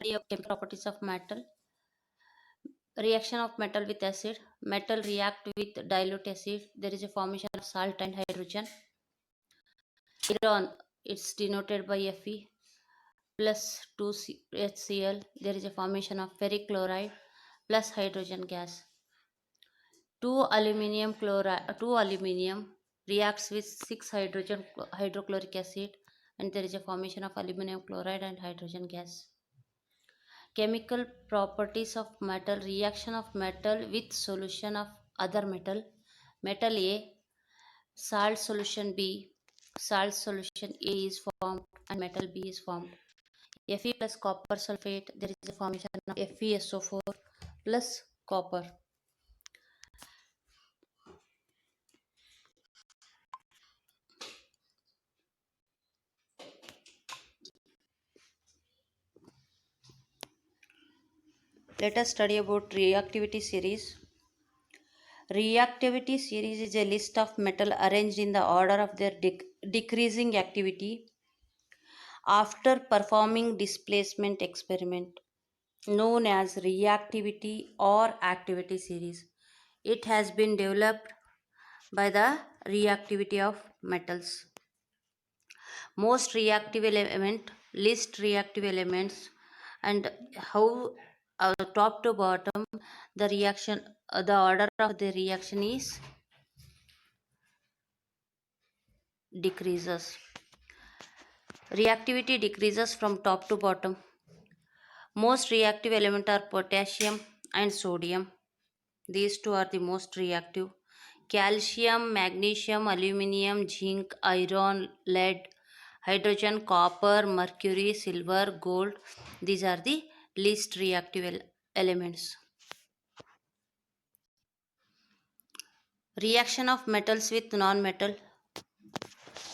Study of chemical properties of metal. Reaction of metal with acid. Metal react with dilute acid. There is a formation of salt and hydrogen. Iron, it's denoted by Fe plus 2HCl. There is a formation of ferric chloride plus hydrogen gas. 2 aluminium reacts with 6 hydrogen hydrochloric acid, and there is a formation of aluminum chloride and hydrogen gas. Chemical properties of metal. Reaction of metal with solution of other metal. Metal A, salt solution B, salt solution A is formed and metal B is formed. Fe plus copper sulfate, there is a formation of FeSO4 plus copper. Let us study about reactivity series. Reactivity series is a list of metal arranged in the order of their decreasing activity after performing displacement experiment, known as reactivity or activity series. It has been developed by the reactivity of metals. Most reactive list reactive elements and how top to bottom the reaction the order of the reaction is decreases. Reactivity decreases from top to bottom. Most reactive elements are potassium and sodium. These two are the most reactive. Calcium, magnesium, aluminium, zinc, iron, lead, hydrogen, copper, mercury, silver, gold. These are the least reactive elements. Reaction of metals with non-metal.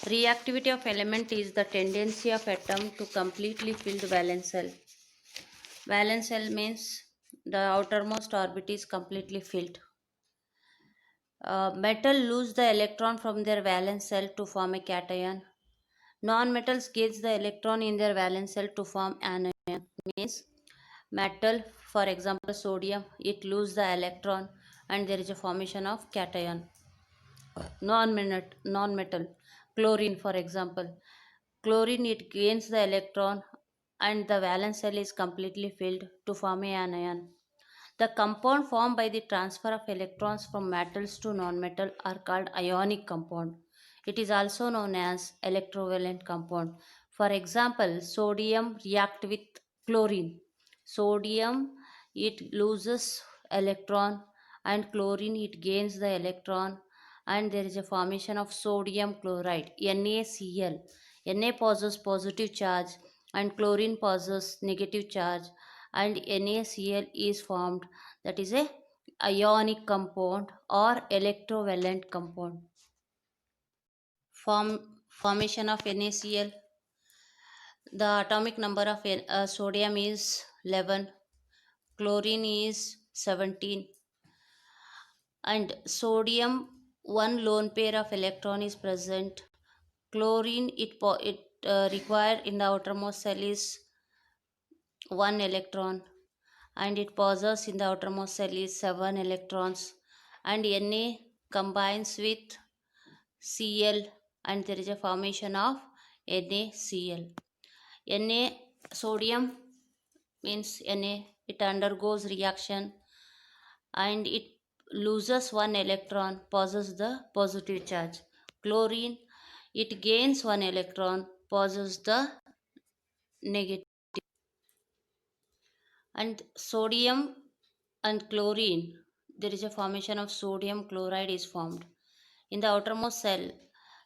Reactivity of element is the tendency of atom to completely fill the valence shell. Valence shell means the outermost orbit is completely filled. Metal lose the electron from their valence shell to form a cation. Non-metals gets the electron in their valence shell to form anion. Means metal, for example sodium, it lose the electron and there is a formation of cation. Non-metal, chlorine for example, chlorine it gains the electron and the valence shell is completely filled to form a anion. The compound formed by the transfer of electrons from metals to nonmetal are called ionic compound. It is also known as electrovalent compound. For example, sodium react with chlorine. Sodium it loses electron and chlorine it gains the electron and there is a formation of sodium chloride NaCl. Na possesses positive charge and chlorine possesses negative charge and NaCl is formed, that is a ionic compound or electrovalent compound. Formation of NaCl. The atomic number of sodium is 11, chlorine is 17 and sodium one lone pair of electron is present. Chlorine it required in the outermost cell is 1 electron and it possesses in the outermost cell is 7 electrons and Na combines with Cl and there is a formation of NaCl. Na sodium means Na it undergoes reaction and it loses 1 electron, possesses the positive charge. Chlorine it gains 1 electron, possesses the negative. And sodium and chlorine, there is a formation of sodium chloride is formed in the outermost cell,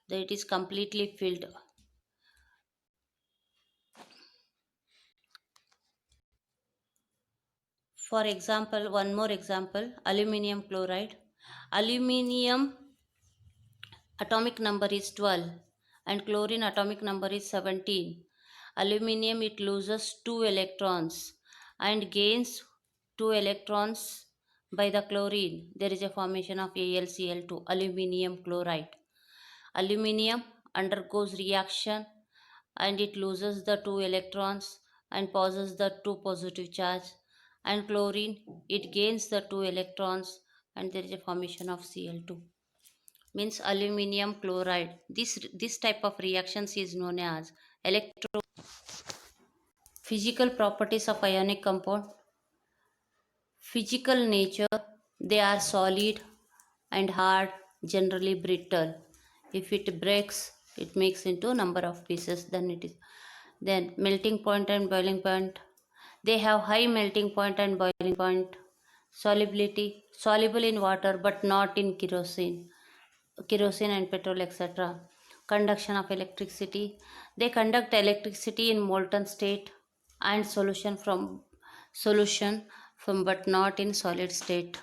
that it is completely filled. For example, one more example, aluminium chloride. Aluminium atomic number is 12 and chlorine atomic number is 17. Aluminium it loses 2 electrons and gains 2 electrons by the chlorine. There is a formation of AlCl2, aluminium chloride. Aluminium undergoes reaction and it loses the 2 electrons and possess the two positive charge, and chlorine, it gains the two electrons, and there is a formation of Cl2, means aluminum chloride. This type of reactions is known as electro. Physical properties of ionic compound. Physical nature, they are solid and hard, generally brittle. If it breaks, it makes into number of pieces, then it is. Then melting point and boiling point. They have high melting point and boiling point. Solubility, soluble in water but not in kerosene and petrol, etc. Conduction of electricity. They conduct electricity in molten state and solution but not in solid state.